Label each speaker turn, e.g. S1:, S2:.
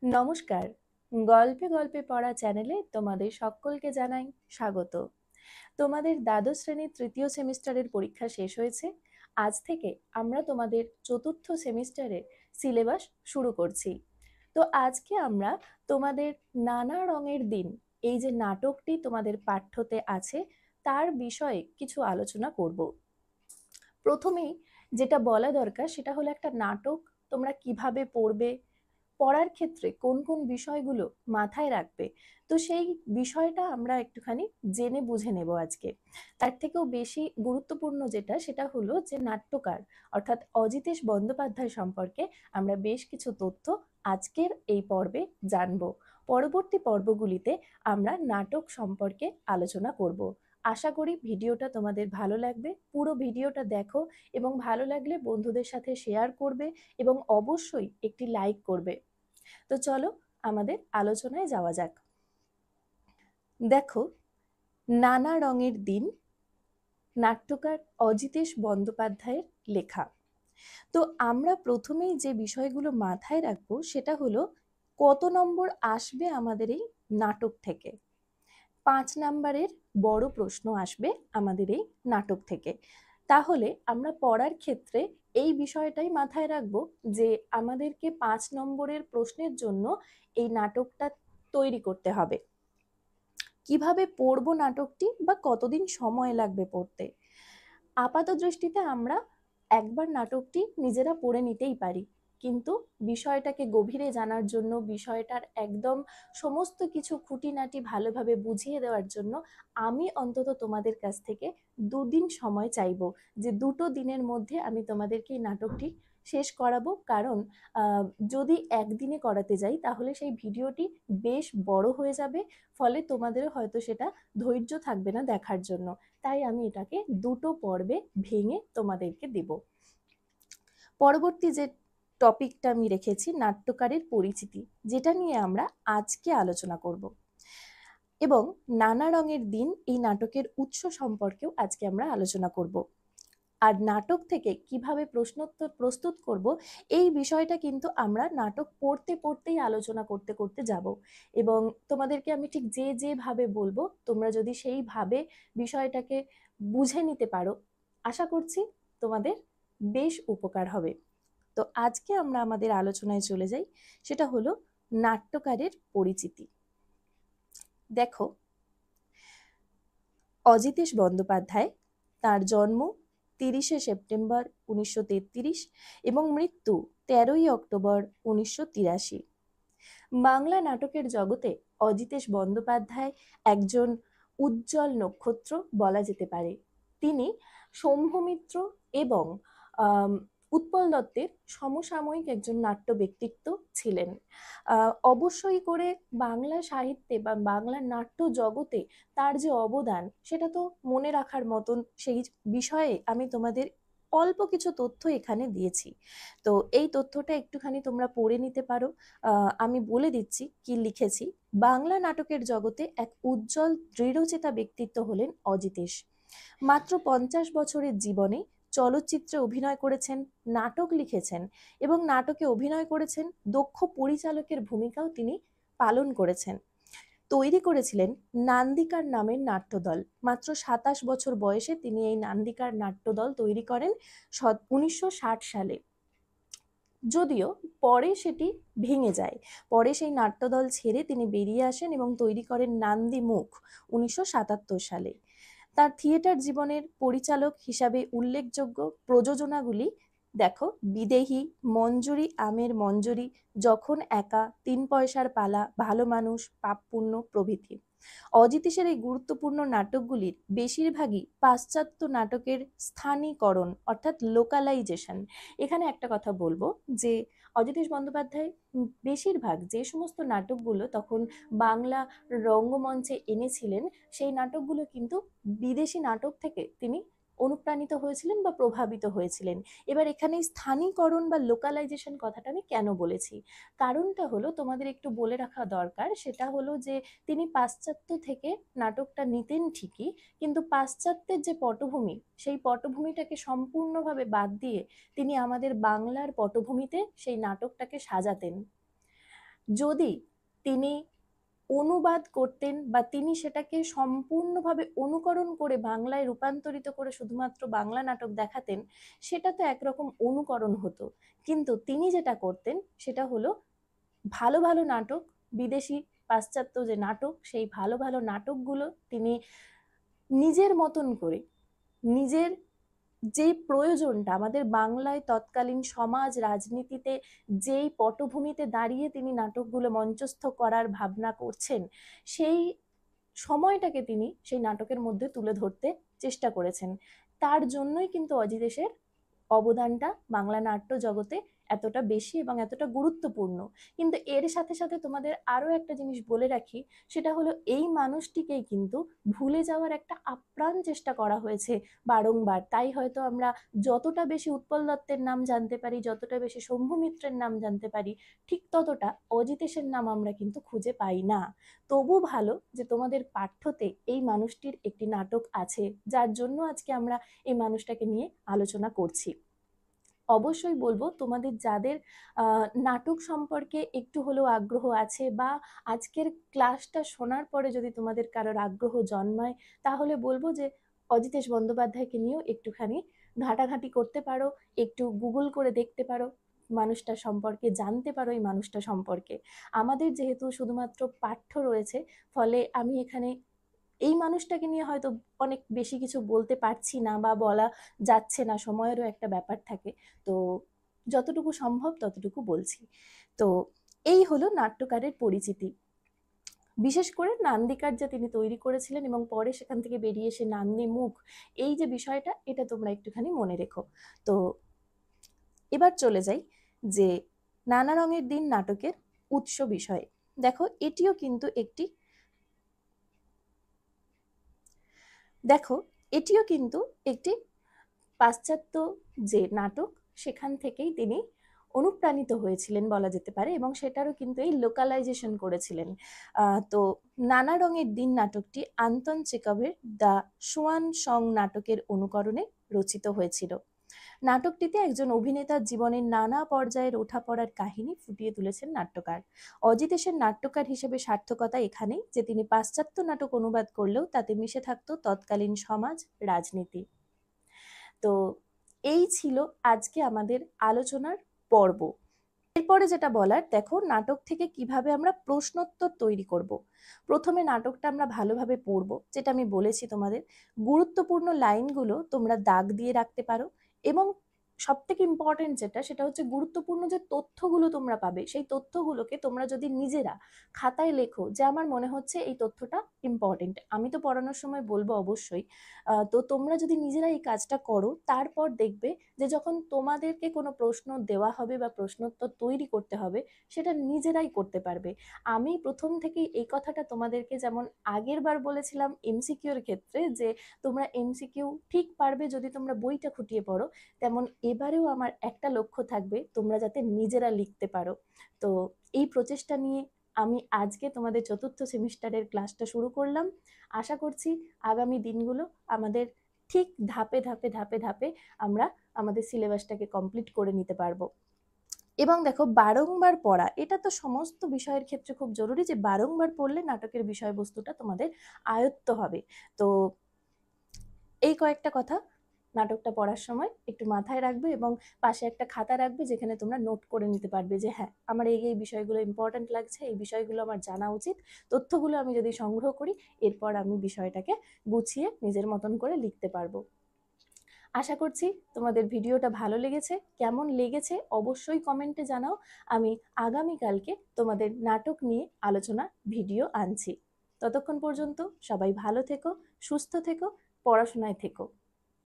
S1: নমস্কার। গল্পে গল্পে পড়া চ্যানেলে তোমাদের সকলকে জানাই স্বাগত। তোমাদের দ্বাদশ শ্রেণীর তৃতীয় সেমিস্টারের পরীক্ষা শেষ হয়েছে। আজ থেকে আমরা তোমাদের চতুর্থ সেমিস্টারের সিলেবাস শুরু করছি। তো আজকে আমরা তোমাদের নানা রঙের দিন, এই যে নাটকটি তোমাদের পাঠ্যতে আছে, তার বিষয়ে কিছু আলোচনা করব। প্রথমেই যেটা বলা দরকার সেটা হলো একটা নাটক তোমরা কিভাবে পড়বে, পড়ার ক্ষেত্রে কোন কোন বিষয়গুলো মাথায় রাখবে। তো সেই বিষয়টা আমরা একটুখানি জেনে বুঝে নেব আজকে। তার থেকেও বেশি গুরুত্বপূর্ণ যেটা সেটা হলো যে নাট্যকার অর্থাৎ অজিতেশ বন্দ্যোপাধ্যায় সম্পর্কে আমরা বেশ কিছু তথ্য আজকের এই পর্বে জানব। পরবর্তী পর্বগুলিতে আমরা নাটক সম্পর্কে আলোচনা করব। আশা করি ভিডিওটা তোমাদের ভালো লাগবে। পুরো ভিডিওটা দেখো এবং ভালো লাগলে বন্ধুদের সাথে শেয়ার করবে এবং অবশ্যই একটি লাইক করবে। তো চলো আমাদের আলোচনায় যাওয়া যাক। দেখো, নানা রঙের দিন নাট্যকার অজিতেশ বন্দ্যোপাধ্যায়ের লেখা। তো আমরা প্রথমেই যে বিষয়গুলো মাথায় রাখবো সেটা হলো কত নম্বর আসবে আমাদের এই নাটক থেকে। 5 নাম্বারের বড় প্রশ্ন আসবে আমাদের এই নাটক থেকে। তাহলে আমরা পড়ার ক্ষেত্রে এই বিষয়টাই মাথায় রাখবো যে আমাদেরকে 5 নম্বরের প্রশ্নের জন্য এই নাটকটা তৈরি করতে হবে। কিভাবে পড়বো নাটকটি বা কতদিন সময় লাগবে পড়তে, আপাত দৃষ্টিতে আমরা একবার নাটকটি নিজেরা পড়ে নিতেই পারি, কিন্তু বিষয়টাকে গভীরে জানার জন্য, বিষয়টার একদম সমস্ত কিছু খুঁটিনাটি ভালোভাবে বুঝিয়ে দেওয়ার জন্য আমি অন্তত তোমাদের কাছ থেকে 2 দিন সময় চাইবো, যে 2টো দিনের মধ্যে আমি তোমাদেরকে এই নাটকটি শেষ করাবো। কারণ যদি একদিনে করাতে যাই তাহলে সেই ভিডিওটি বেশ বড় হয়ে যাবে, ফলে তোমাদেরও হয়তো সেটা ধৈর্য থাকবে না দেখার জন্য। তাই আমি এটাকে 2টো পর্বে ভেঙে তোমাদেরকে দেব। পরবর্তী যে টপিকটা আমি রেখেছি নাট্যকারের পরিচিতি, যেটা নিয়ে আমরা আজকে আলোচনা করব, এবং নানা রঙের দিন এই নাটকের উৎস সম্পর্কেও আজকে আমরা আলোচনা করব। আর নাটক থেকে কিভাবে প্রশ্নোত্তর প্রস্তুত করব এই বিষয়টা কিন্তু আমরা নাটক পড়তে পড়তেই আলোচনা করতে করতে যাব, এবং তোমাদেরকে আমি ঠিক যেভাবে বলবো তোমরা যদি সেইভাবে বিষয়টাকে বুঝে নিতে পারো, আশা করছি তোমাদের বেশ উপকার হবে। তো আজকে আমরা আমাদের আলোচনায় চলে যাই, সেটা হলো নাট্যকারের পরিচিতি। দেখো, অজিতেশ বন্দ্যোপাধ্যায়, তার জন্ম 30শে সেপ্টেম্বর 1933 এবং মৃত্যু 13ই অক্টোবর 1983। বাংলা নাটকের জগতে অজিতেশ বন্দ্যোপাধ্যায় একজন উজ্জ্বল নক্ষত্র বলা যেতে পারে। তিনি শম্ভু এবং উৎপল দত্তের সমসাময়িক একজন নাট্য ব্যক্তিত্ব ছিলেন। অবশ্যই করে বাংলা সাহিত্যে বা বাংলা নাট্য জগতে তার যে অবদান সেটা তো মনে রাখার মতন। সেই বিষয়ে আমি তোমাদের অল্প কিছু তথ্য এখানে দিয়েছি, তো এই তথ্যটা একটুখানি তোমরা পড়ে নিতে পারো। আমি বলে দিচ্ছি কি লিখেছি। বাংলা নাটকের জগতে এক উজ্জ্বল দৃঢ়চেতা ব্যক্তিত্ব হলেন অজিতেশ। মাত্র 50 বছরের জীবনে চলচ্চিত্রে অভিনয় করেছেন, নাটক লিখেছেন এবং নাটকে অভিনয় করেছেন, দক্ষ পরিচালকের ভূমিকাও তিনি পালন করেছেন। তৈরি করেছিলেন নান্দিকার নামের নাট্যদল। মাত্র 27 বছর বয়সে তিনি এই নান্দিকার নাট্যদল তৈরি করেন 1960 সালে। যদিও পরে সেটি ভেঙে যায়, পরে সেই নাট্যদল ছেড়ে তিনি বেরিয়ে আসেন এবং তৈরি করেন নান্দিমুখ 1977 সালে। তার থিয়েটার জীবনের পরিচালক হিসাবে উল্লেখযোগ্য প্রযোজনাগুলি দেখো: বিদেহী, মঞ্জুরি আমের মঞ্জুরি, যখন একা, 3 পয়সার পালা, ভালো মানুষ, পাপ পুণ্য প্রভৃতি। অজিতেশের এই গুরুত্বপূর্ণ নাটকগুলির বেশিরভাগই পাশ্চাত্য নাটকের স্থানীকরণ অর্থাৎ লোকালাইজেশন। এখানে একটা কথা বলবো যে অজিতেশ বন্দ্যোপাধ্যায় বেশিরভাগ যে সমস্ত নাটকগুলো তখন বাংলা রঙ্গমঞ্চে এনেছিলেন, সেই নাটকগুলো কিন্তু বিদেশি নাটক থেকে তিনি অনুপ্রাণিত হয়েছিলেন বা প্রভাবিত হয়েছিলেন। এবার এখানে স্থানীকরণ বা লোকালাইজেশন কথাটা আমি কেন বলেছি, কারণটা হলো তোমাদের একটু বলে রাখা দরকার। সেটা হলো যে তিনি পাশ্চাত্য থেকে নাটকটা নিতেন ঠিকই, কিন্তু পাশ্চাত্যের যে পটভূমি সেই পটভূমিটাকে সম্পূর্ণভাবে বাদ দিয়ে তিনি আমাদের বাংলার পটভূমিতে সেই নাটকটাকে সাজাতেন। যদি তিনি অনুবাদ করতেন বা তিনি সেটাকে সম্পূর্ণভাবে অনুকরণ করে বাংলায় রূপান্তরিত করে শুধুমাত্র বাংলা নাটক দেখাতেন, সেটা তো একরকম অনুকরণ হতো। কিন্তু তিনি যেটা করতেন সেটা হলো ভালো ভালো নাটক, বিদেশি পাশ্চাত্য যে নাটক, সেই ভালো ভালো নাটকগুলো তিনি নিজের মতন করে, নিজের যেই প্রয়োজনটা আমাদের বাংলায় তৎকালীন সমাজ রাজনীতিতে যেই পটভূমিতে দাঁড়িয়ে তিনি নাটকগুলো মঞ্চস্থ করার ভাবনা করছেন, সেই সময়টাকে তিনি সেই নাটকের মধ্যে তুলে ধরতে চেষ্টা করেছেন। তার জন্যই কিন্তু অজিতেশের অবদানটা বাংলা নাট্য জগতে এতটা বেশি এবং এতটা গুরুত্বপূর্ণ। কিন্তু এর সাথে সাথে তোমাদের আরো একটা জিনিস বলে রাখি, সেটা হলো এই মানুষটিকেই কিন্তু ভুলে যাওয়ার একটা আপ্রাণ চেষ্টা করা হয়েছে বারংবার। তাই হয়তো আমরা যতটা বেশি উৎপল দত্তের নাম জানতে পারি, যতটা বেশি শম্ভু মিত্রের নাম জানতে পারি, ঠিক ততটা অজিতেশের নাম আমরা কিন্তু খুঁজে পাই না। তবু ভালো যে তোমাদের পাঠ্যতে এই মানুষটির একটি নাটক আছে, যার জন্য আজকে আমরা এই মানুষটাকে নিয়ে আলোচনা করছি। অবশ্যই বলবো তোমাদের যাদের নাটক সম্পর্কে একটু হলেও আগ্রহ আছে, বা আজকের ক্লাসটা শোনার পরে যদি তোমাদের কারোর আগ্রহ জন্মায়, তাহলে বলবো যে অজিতেশ বন্দ্যোপাধ্যায়কে নিয়েও একটুখানি ঘাটাঘাটি করতে পারো, একটু গুগল করে দেখতে পারো, মানুষটা সম্পর্কে জানতে পারো, এই মানুষটা সম্পর্কে। আমাদের যেহেতু শুধুমাত্র পাঠ্য রয়েছে, ফলে আমি এখানে এই মানুষটাকে নিয়ে হয়তো অনেক বেশি কিছু বলতে পারছি না বা বলা যাচ্ছে না, সময়েরও একটা ব্যাপার থাকে। তো যতটুকু সম্ভব ততটুকু বলছি। তো এই হলো নাট্যকারের পরিচিতি। বিশেষ করে নান্দিকার যা তিনি তৈরি করেছিলেন এবং পরে সেখান থেকে বেরিয়ে এসে নান্দি মুখ, এই যে বিষয়টা, এটা তোমরা একটুখানি মনে রেখো। তো এবার চলে যাই যে নানা রঙের দিন নাটকের উৎস বিষয়ে। দেখো এটিও কিন্তু একটি পাশ্চাত্য যে নাটক, সেখান থেকেই তিনি অনুপ্রাণিত হয়েছিলেন বলা যেতে পারে, এবং সেটারও কিন্তু এই লোকালাইজেশন করেছিলেন। তো নানা রঙের দিন নাটকটি আন্তন চেকভের দ্য সোয়ান সং নাটকের অনুকরণে রচিত হয়েছিল। নাটকটিতে একজন অভিনেতার জীবনের নানা পর্যায়ের ওঠাপড়ার কাহিনী ফুটিয়ে তুলেছেন নাট্যকার। অজিতেশের নাট্যকার হিসেবে সার্থকতা এখানেই যে তিনি পাশ্চাত্য নাটক অনুবাদ করলেও তাতে মিশে থাকতো তৎকালীন সমাজ রাজনীতি। তো এই ছিল আজকে আমাদের আলোচনার পর্ব। এরপরে যেটা বলার, দেখো নাটক থেকে কিভাবে আমরা প্রশ্নোত্তর তৈরি করব। প্রথমে নাটকটা আমরা ভালোভাবে পড়বো, যেটা আমি বলেছি তোমাদের। গুরুত্বপূর্ণ লাইনগুলো তোমরা দাগ দিয়ে রাখতে পারো, এবং সব থেকে ইম্পর্টেন্ট যেটা, সেটা হচ্ছে গুরুত্বপূর্ণ যে তথ্যগুলো তোমরা পাবে, সেই তথ্যগুলোকে তোমরা যদি নিজেরা খাতায় লেখো যে আমার মনে হচ্ছে এই তথ্যটা ইম্পর্টেন্ট, আমি তো পড়ানোর সময় বলবো অবশ্যই। তো তোমরা যদি নিজেরা এই কাজটা করো, তারপর দেখবে যে যখন তোমাদেরকে কোনো প্রশ্ন দেওয়া হবে বা প্রশ্নোত্তর তৈরি করতে হবে, সেটা নিজেরাই করতে পারবে। আমি প্রথম থেকেই এই কথাটা তোমাদেরকে, যেমন আগের বার বলেছিলাম এমসিকিউ এর ক্ষেত্রে যে তোমরা এমসিকিউ ঠিক পারবে যদি তোমরা বইটা খুঁটিয়ে পড়ো, তেমন এবারেও আমার একটা লক্ষ্য থাকবে তোমরা যাতে নিজেরা লিখতে পারো। তো এই প্রচেষ্টা নিয়ে আমি আজকে তোমাদের চতুর্থ সেমিস্টারের ক্লাসটা শুরু করলাম। আশা করছি আগামী দিনগুলো আমাদের ঠিক ধাপে ধাপে ধাপে ধাপে আমরা আমাদের সিলেবাসটাকে কমপ্লিট করে নিতে পারবো। এবং দেখো বারংবার পড়া, এটা তো সমস্ত বিষয়ের ক্ষেত্রে খুব জরুরি যে বারংবার পড়লে নাটকের বিষয়বস্তুটা তোমাদের আয়ত্ত হবে। তো এই কয়েকটা কথা নাটকটা পড়ার সময় একটু মাথায় রাখবে, এবং পাশে একটা খাতা রাখবে যেখানে তোমরা নোট করে নিতে পারবে যে হ্যাঁ, আমার এই এই বিষয়গুলো ইম্পর্টেন্ট লাগছে, এই বিষয়গুলো আমার জানা উচিত, তথ্যগুলো আমি যদি সংগ্রহ করি, এরপর আমি বিষয়টাকে গুছিয়ে নিজের মতন করে লিখতে পারবো। আশা করছি তোমাদের ভিডিওটা ভালো লেগেছে। কেমন লেগেছে অবশ্যই কমেন্টে জানাও। আমি আগামীকালকে তোমাদের নাটক নিয়ে আলোচনা ভিডিও আনছি। ততক্ষণ পর্যন্ত সবাই ভালো থেকো, সুস্থ থেকো, পড়াশোনায় থেকো।